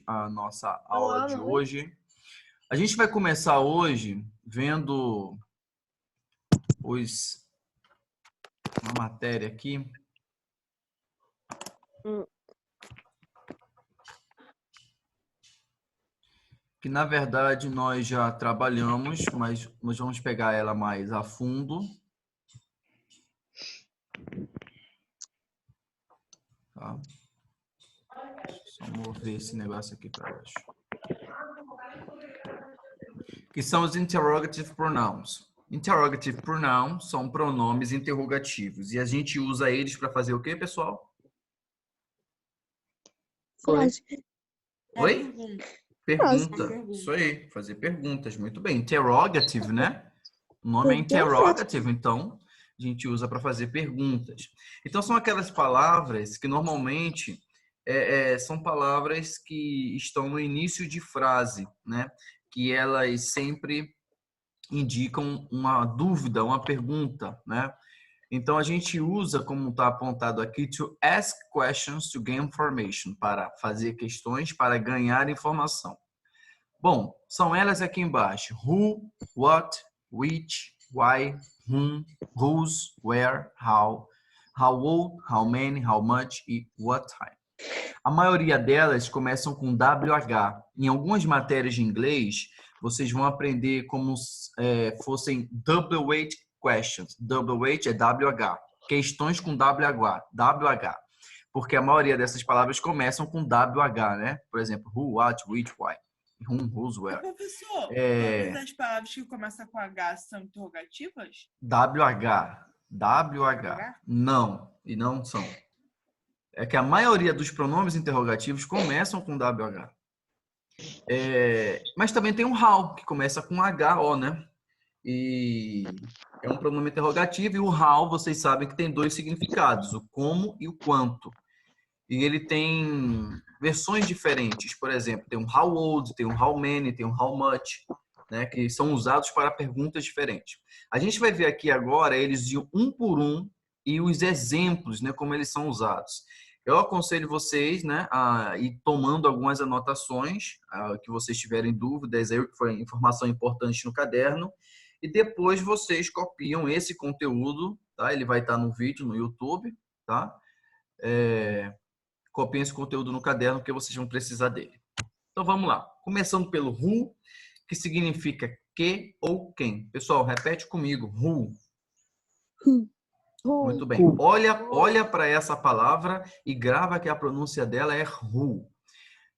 a nossa aula de hoje. A gente vai começar hoje vendo uma matéria aqui. Que na verdade nós já trabalhamos, mas nós vamos pegar ela mais a fundo. Tá? Só mover esse negócio aqui para baixo. Que são os interrogative pronouns. Interrogative pronouns são pronomes interrogativos e a gente usa eles para fazer o quê, pessoal? Oi? Pergunta. Isso aí, fazer perguntas. Muito bem. Interrogative, né? O nome é interrogative, então a gente usa para fazer perguntas. Então são aquelas palavras que normalmente são palavras que estão no início de frase, né? Que elas sempre indicam uma dúvida, uma pergunta, né? Então a gente usa, como está apontado aqui, to ask questions to gain information, para fazer questões para ganhar informação. Bom, são elas aqui embaixo: who, what, which, why, whom, whose, where, how old, how many, how much e what time. A maioria delas começam com WH. Em algumas matérias de inglês, vocês vão aprender como fossem WH questions. WH é WH. Questões com WH. Porque a maioria dessas palavras começam com WH, né? Por exemplo, who, what, which, why. Whom, whose, where. Professor, todas as palavras que começam com H são interrogativas? WH. Não, e não são. É que a maioria dos pronomes interrogativos começam com WH. Mas também tem um how, que começa com HO, né? E é um pronome interrogativo, e o how, vocês sabem que tem dois significados, o como e o quanto. E ele tem versões diferentes. Por exemplo, tem um how old, tem um how many, tem um how much, né? Que são usados para perguntas diferentes. A gente vai ver aqui agora eles de um por um e os exemplos, né? Como eles são usados. Eu aconselho vocês, né, a ir tomando algumas anotações, que vocês tiverem dúvidas, aí o que foi informação importante no caderno, e depois vocês copiam esse conteúdo, tá? Ele vai estar no vídeo no YouTube, tá? Copiem esse conteúdo no caderno, porque vocês vão precisar dele. Então vamos lá. Começando pelo who, que significa que ou quem. Pessoal, repete comigo. Who. Muito bem. Olha para essa palavra e grava que a pronúncia dela é who.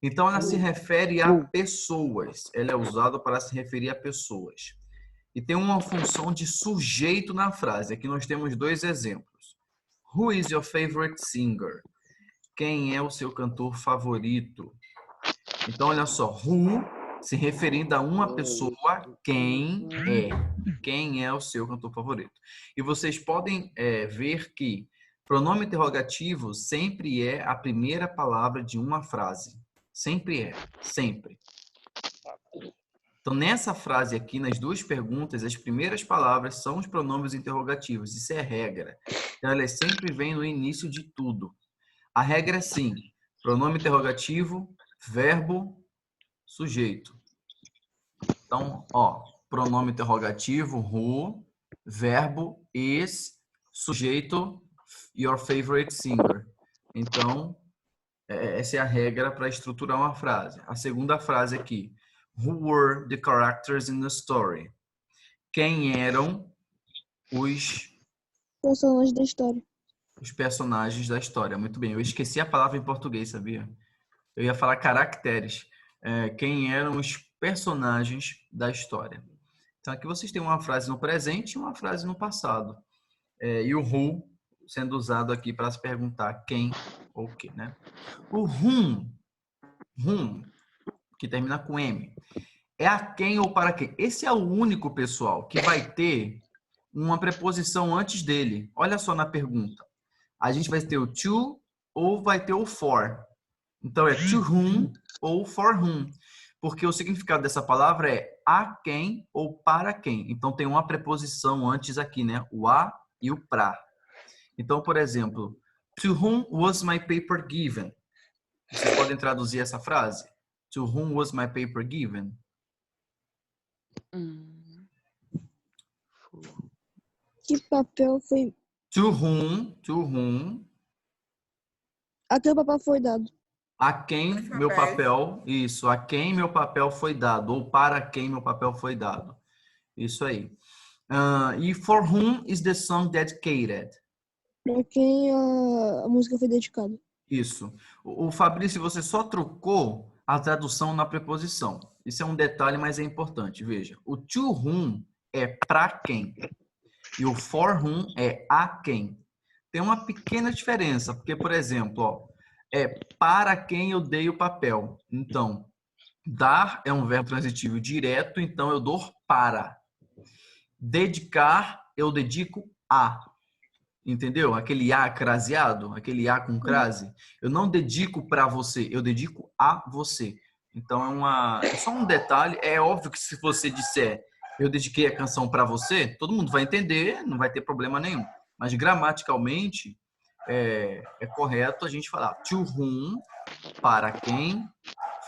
Então ela se refere a pessoas. Ela é usada para se referir a pessoas. E tem uma função de sujeito na frase. Aqui nós temos dois exemplos. Who is your favorite singer? Quem é o seu cantor favorito? Então, olha só. Who, se referindo a uma pessoa, quem é. Quem é o seu cantor favorito? E vocês podem ver que pronome interrogativo sempre é a primeira palavra de uma frase. Sempre é. Sempre. Então, nessa frase aqui, nas duas perguntas, as primeiras palavras são os pronomes interrogativos. Isso é regra. Então, elas sempre vêm no início de tudo. A regra é sim. Pronome interrogativo, verbo, sujeito. Então, pronome interrogativo, who, verbo, is, sujeito, your favorite singer. Então, essa é a regra para estruturar uma frase. A segunda frase aqui. Who were the characters in the story? Quem eram os personagens da história? Os personagens da história. Muito bem. Eu esqueci a palavra em português, sabia? Eu ia falar caracteres. Quem eram os personagens da história. Então, aqui vocês têm uma frase no presente e uma frase no passado. E o who sendo usado aqui para se perguntar quem ou o que, né? O whom, que termina com M, é a quem ou para quem. Esse é o único, pessoal, que vai ter uma preposição antes dele. Olha só na pergunta. A gente vai ter o to ou vai ter o for. Então, é to whom ou for whom. Porque o significado dessa palavra é a quem ou para quem. Então, tem uma preposição antes aqui, né? O a e o pra. Então, por exemplo, to whom was my paper given? Vocês podem traduzir essa frase? To whom was my paper given? Que papel foi... To whom, Aquele papel foi dado. a quem meu papel, isso, a quem meu papel foi dado, ou para quem meu papel foi dado. Isso aí. E for whom is the song dedicated? Para quem a música foi dedicada. Isso. O Fabrício, você só trocou a tradução na preposição. Isso é um detalhe, mas é importante. Veja, o to whom é para quem e o for whom é a quem. Tem uma pequena diferença, porque, por exemplo, ó, é para quem eu dei o papel. Então, dar é um verbo transitivo direto, então eu dou para. Dedicar, eu dedico a. Entendeu? Aquele a craseado, aquele a com crase. Eu não dedico para você, eu dedico a você. Então é só um detalhe. É óbvio que se você disser eu dediquei a canção para você, todo mundo vai entender, não vai ter problema nenhum. Mas gramaticalmente é correto a gente falar to whom, para quem,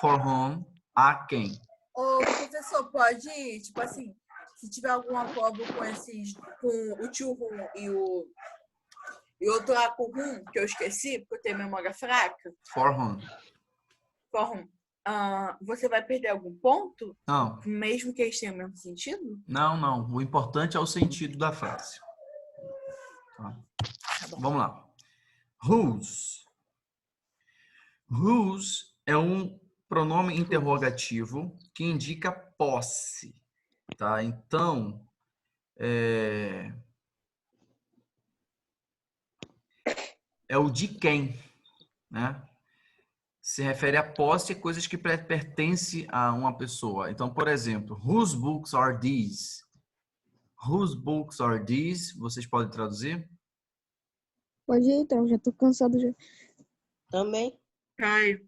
for whom, a quem. Ô, professor, pode, tipo assim, se tiver algum acórdão com o tio rum e outro lá com rum, que eu esqueci, porque eu tenho memória fraca, For whom. Você vai perder algum ponto? Não. Mesmo que eles tenham o mesmo sentido? Não. O importante é o sentido da frase. Tá. Vamos lá. Whose. Whose é um pronome interrogativo que indica posse. Tá? Então, é o de quem, né? Se refere a posse, coisas que pertencem a uma pessoa. Então, por exemplo, whose books are these? Whose books are these? Vocês podem traduzir? Pode ir, então, já tô cansado já. Também. Ai,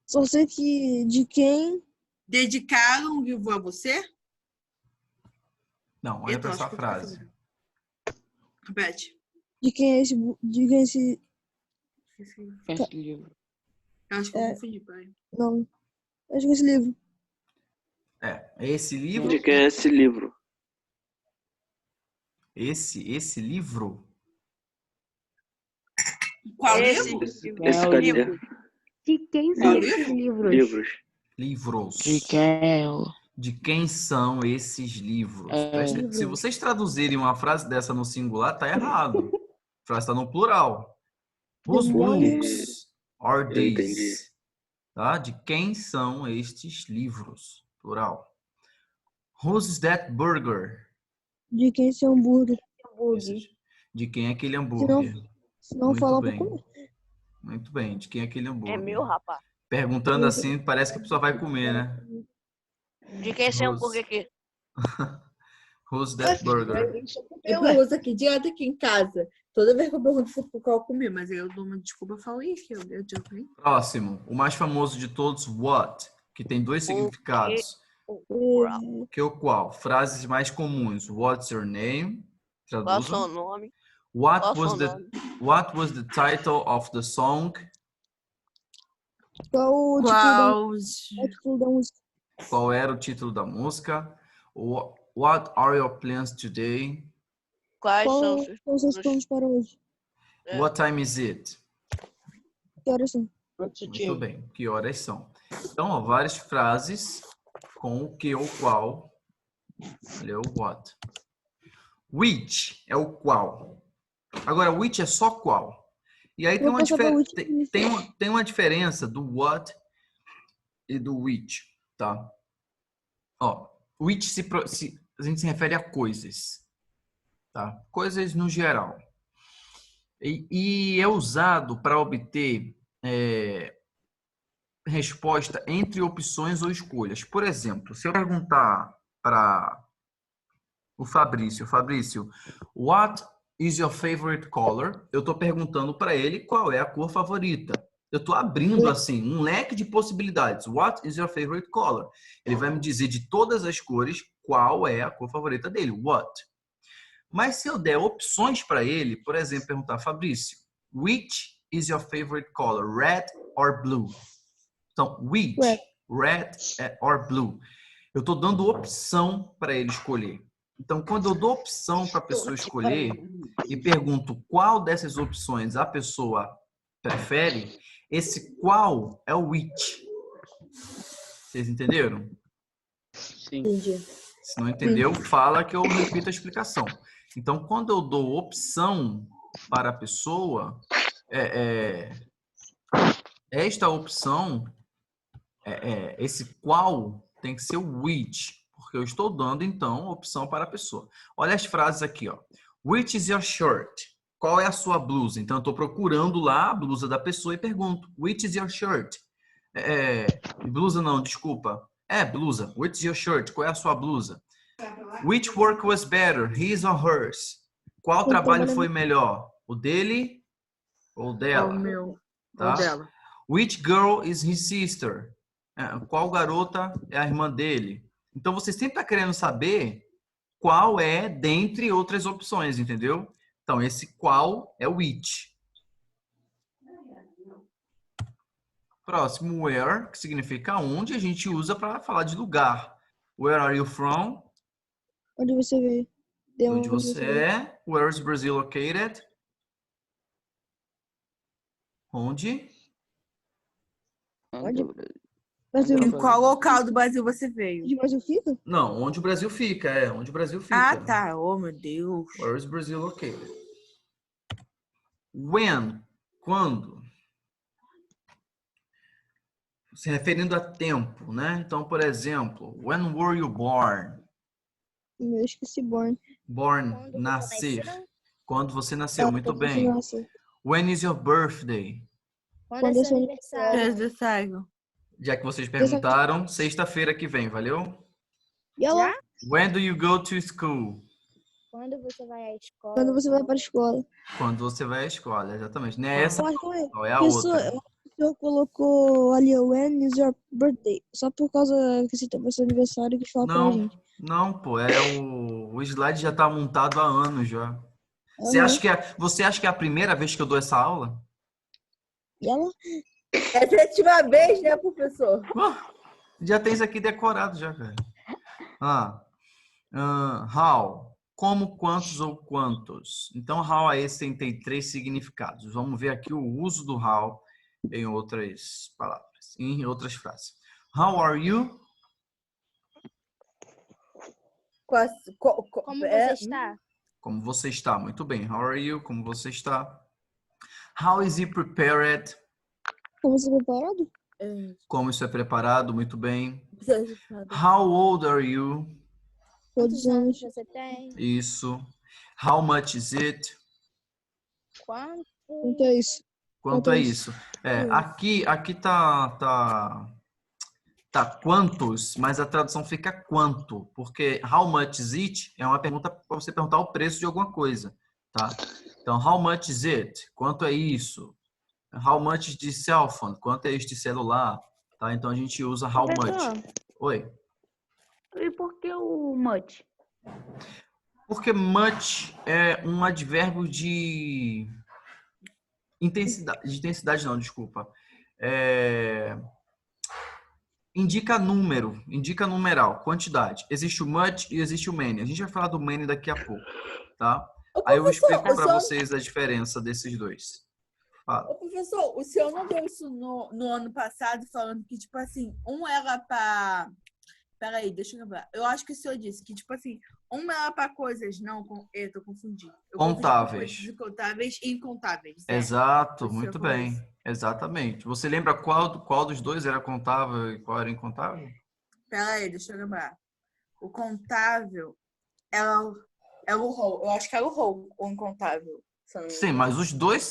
Só sei que de quem... dedicaram um livro a você? Não, olha para Então, essa acho que eu frase. Repete. De quem é esse... De quem é esse... Esse livro. Eu acho que eu confundi, pai. Não. Acho que esse livro. Esse livro? De quem é esse livro? Esse livro? Qual Esse livro? Esse é o cadê? livro. De quem Qual são livro? esses livros? Livros. Livros. De quem é o... De quem são esses livros? É. Se vocês traduzirem uma frase dessa no singular, tá errado. A frase está no plural. Whose books are Entendi. these? Tá? De quem são estes livros? Plural. Who's that burger? De quem é esse hambúrguer. De quem é aquele hambúrguer? Se não Muito falar pra bem. comer. Muito bem. De quem é aquele hambúrguer? É meu, rapaz. Perguntando assim, parece que a pessoa vai comer, né? De quem é esse hambúrguer aqui? Who's that burger? Eu uso aqui, direto aqui em casa. Toda vez que eu pergunto se por qual eu comi, mas aí eu dou uma desculpa e falo, ih, eu digo, hein? Próximo. O mais famoso de todos, what? Que tem dois significados. Que é o qual? Frases mais comuns. What's your name? Qual é o seu Traduzam. nome? What Qual é o was seu the nome? What was the title of the song? Qual o título da música? Qual era o título da música? What are your plans today? Quais Qual são são os seus planos para hoje? É. What time is it? Que horas são? Muito bem. Que horas são? Então, ó, várias frases com o que ou qual. Olha o what. Which é o qual. Agora, which é só qual. E aí tem uma diferença do what e do which, tá? Ó, which a gente se refere a coisas, tá? Coisas no geral. E é usado para obter resposta entre opções ou escolhas. Por exemplo, se eu perguntar para o Fabrício, what is your favorite color? Eu estou perguntando para ele qual é a cor favorita. Eu estou abrindo assim um leque de possibilidades. What is your favorite color? Ele vai me dizer de todas as cores qual é a cor favorita dele. What? Mas se eu der opções para ele, por exemplo, perguntar, Fabrício, which is your favorite color? Red or blue? Então, which? Red or blue? Eu estou dando opção para ele escolher. Então, quando eu dou opção para a pessoa escolher e pergunto qual dessas opções a pessoa prefere, esse qual é o which. Vocês entenderam? Sim. Entendi. Se não entendeu, fala que eu repito a explicação. Então, quando eu dou opção para a pessoa, esta opção, esse qual tem que ser o which, porque eu estou dando, então, opção para a pessoa. Olha as frases aqui, ó. Which is your shirt? Qual é a sua blusa? Então, eu estou procurando lá a blusa da pessoa e pergunto, which is your shirt? Blusa não, desculpa. Blusa. Which is your shirt? Qual é a sua blusa? Which work was better, his or hers? Qual trabalho foi melhor? O dele ou dela? O meu. Tá? O dela. Which girl is his sister? Qual garota é a irmã dele? Então, você sempre está querendo saber qual é dentre outras opções, entendeu? Então, esse qual é o which. Próximo, where, que significa onde, a gente usa para falar de lugar. Where are you from? Onde você veio? De onde você é? Where is Brazil located? Onde? Onde? Brasil. Em qual local do Brasil você veio? Onde o Brasil fica? Não, onde o Brasil fica, onde o Brasil fica. Ah, tá. Oh, meu Deus. Where is Brazil located? When, quando? Se referindo a tempo, né? Então, por exemplo, when were you born? Eu esqueci born. Born, Quando você nascer. nasceu? Quando você nasceu, muito Quando você bem. nasceu. When is your birthday? Quando é seu aniversário? Aniversário. Já que vocês perguntaram, sexta-feira que vem, valeu? E ela? When do you go to school? Quando você vai à escola? Quando você vai para a escola. Quando você vai à escola, exatamente. Não é essa, Mas não é. não, é a Pessoa, outra. a pessoa colocou ali, when is your birthday? Só por causa que você tem seu aniversário que fala pra Não, gente. não, pô, o slide já tá montado há anos já. Você Aham. acha que é a primeira vez que eu dou essa aula? E ela? É a sétima vez, né, professor? Já tem isso aqui decorado já, cara. How? Como, quantos ou quantos? Então, how aí tem três significados. Vamos ver aqui o uso do how em outras palavras, em outras frases. How are you? Como você está? Como você está? Muito bem. How are you? Como você está? How is it prepared? Como você é preparado? Como isso é preparado? Muito bem. How old are you? Quantos anos? você tem? Isso. How much is it? Quanto? Quanto é isso? Quanto é isso? Aqui tá quantos, mas a tradução fica quanto, porque how much is it é uma pergunta para você perguntar o preço de alguma coisa, tá? Então, how much is it? Quanto é isso? How much de cell phone? Quanto é este celular? Tá? Então, a gente usa how much. Oi. E por que o much? Porque much é um advérbio de intensidade não, desculpa. Indica número, indica numeral, quantidade. Existe o much e existe o many. A gente vai falar do many daqui a pouco, tá? Aí eu explico para vocês a diferença desses dois. Fala. Ô, professor, o senhor não deu isso no ano passado, falando que, tipo assim, um era para... Peraí, deixa eu lembrar. Eu acho que o senhor disse que, tipo assim, um era para coisas... Não, eu tô confundindo. Contáveis. Contáveis e incontáveis. Exato, muito bem. Exatamente. Você lembra qual dos dois era contável e qual era incontável? Peraí, deixa eu lembrar. O contável era o whole. Eu acho que era o whole, o incontável. Sim, mas os dois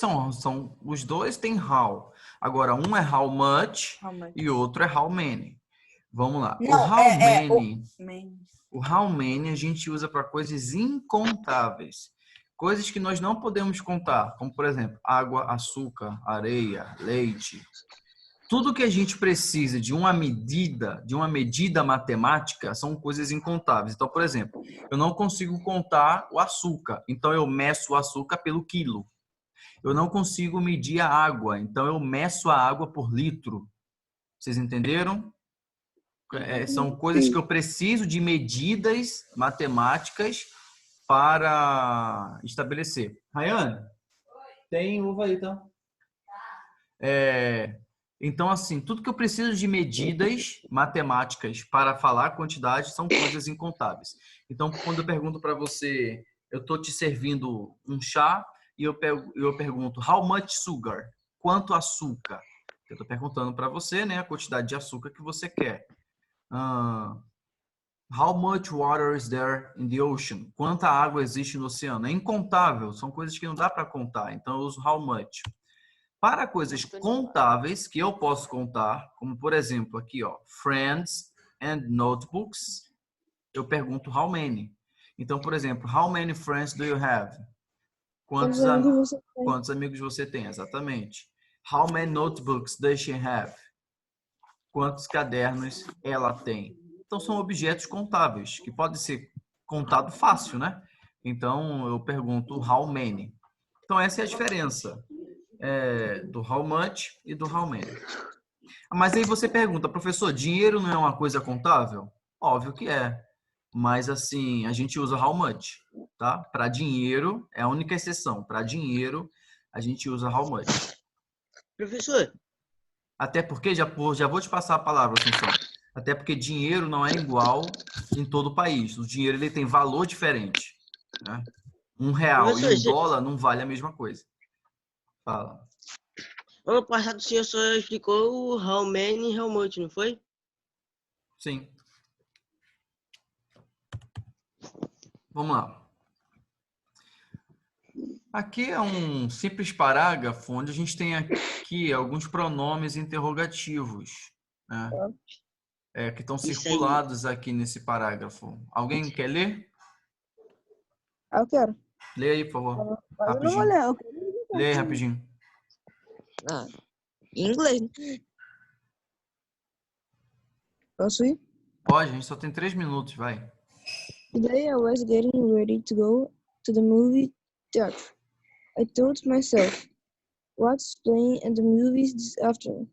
os dois têm how. Agora, um é how much e o outro é how many. Vamos lá. Não, o how many a gente usa para coisas incontáveis. Coisas que nós não podemos contar, como, por exemplo, água, açúcar, areia, leite. Tudo que a gente precisa de uma medida matemática, são coisas incontáveis. Então, por exemplo, eu não consigo contar o açúcar. Então, eu meço o açúcar pelo quilo. Eu não consigo medir a água, então eu meço a água por litro. Vocês entenderam? São coisas que eu preciso de medidas matemáticas para estabelecer. Rayane, tem uva aí, tá? Então, assim, tudo que eu preciso de medidas matemáticas para falar a quantidade são coisas incontáveis. Então, quando eu pergunto para você, eu estou te servindo um chá e eu pergunto, how much sugar? Quanto açúcar? Eu estou perguntando para você, né, a quantidade de açúcar que você quer. How much water is there in the ocean? Quanta água existe no oceano? É incontável, são coisas que não dá para contar. Então, eu uso how much. Para coisas contáveis que eu posso contar, como por exemplo aqui, ó, friends and notebooks, eu pergunto how many. Então, por exemplo, how many friends do you have? Quantos amigos você tem? Exatamente. How many notebooks does she have? Quantos cadernos ela tem? Então, são objetos contáveis, que pode ser contado fácil, né? Então, eu pergunto how many. Então, essa é a diferença. Do how much e do how many. Mas aí você pergunta, professor, dinheiro não é uma coisa contável? Óbvio que é. Mas assim, a gente usa how much, tá? Para dinheiro, é a única exceção. Para dinheiro, a gente usa how much. Professor. Até porque, já vou te passar a palavra, Assunção. Até porque dinheiro não é igual em todo o país. O dinheiro ele tem valor diferente. Né? R$1 Professor, e $1 não vale a mesma coisa. Fala. Ano passado o senhor só explicou o how many e how much, não foi? Sim. Vamos lá. Aqui é um simples parágrafo onde a gente tem aqui alguns pronomes interrogativos, né? Que estão circulados aqui nesse parágrafo. Alguém quer ler? Eu quero. Lê aí, por favor. Mas eu não vou ler. Eu quero ler. Lê aí rapidinho. Em inglês, né? Posso ir? Pode, a gente só tem 3 minutos, vai. Today I was getting ready to go to the movie theater. I told myself, what's playing at the movies this afternoon?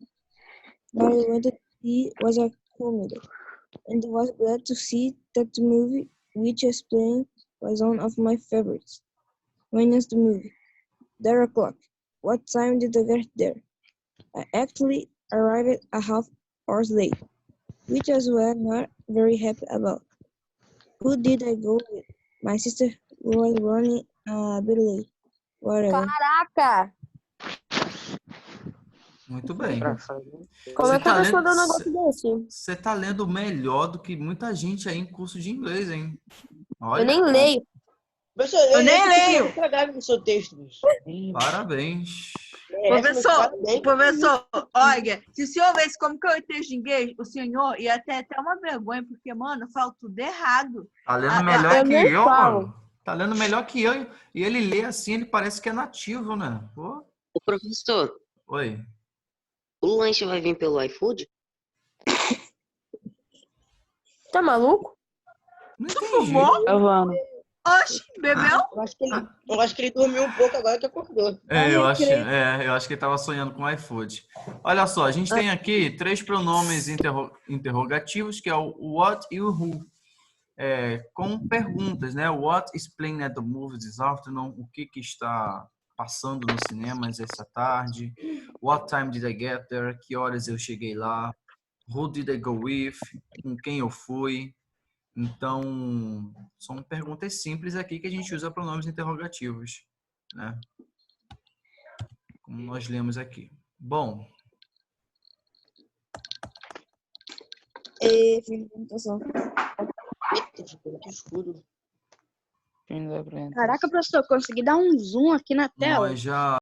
What I wanted to see was a comedy, and I was glad to see that the movie which was playing was one of my favorites. When is the movie? 10:00. What time did I get there? I actually arrived a half hour late, which I was not very happy about. Who did I go with? My sister was running a bit late. Whatever. Caraca! Muito bem. Como é que a pessoa dá um negócio desse? Você tá lendo melhor do que muita gente aí em curso de inglês, hein? Olha, Eu nem leio. Professor, Eu nem leio. No seu texto, parabéns. Professor, olha, se o senhor visse como que eu texto de inglês, o senhor ia ter até uma vergonha, porque, mano, eu falo tudo errado. Tá lendo melhor eu que nem eu, falo. mano. Tá lendo melhor que eu. E ele lê assim, ele parece que é nativo, né? Pô. Ô, professor, Oi. o lanche vai vir pelo iFood? Tá maluco? Não entendi. Giovana. Oxe, bebeu? Eu acho que ele dormiu um pouco agora que acordou. Eu acho que ele tava sonhando com o iFood. Olha só, a gente tem aqui 3 pronomes interrogativos, que é o what e o who. Com perguntas, né? What is playing at the movies this afternoon? O que está passando nos cinemas essa tarde? What time did I get there? Que horas eu cheguei lá? Who did I go with? Com quem eu fui? Então, são perguntas simples aqui que a gente usa pronomes interrogativos, né? Como nós lemos aqui. Bom. Caraca, professor, consegui dar um zoom aqui na tela. Nós já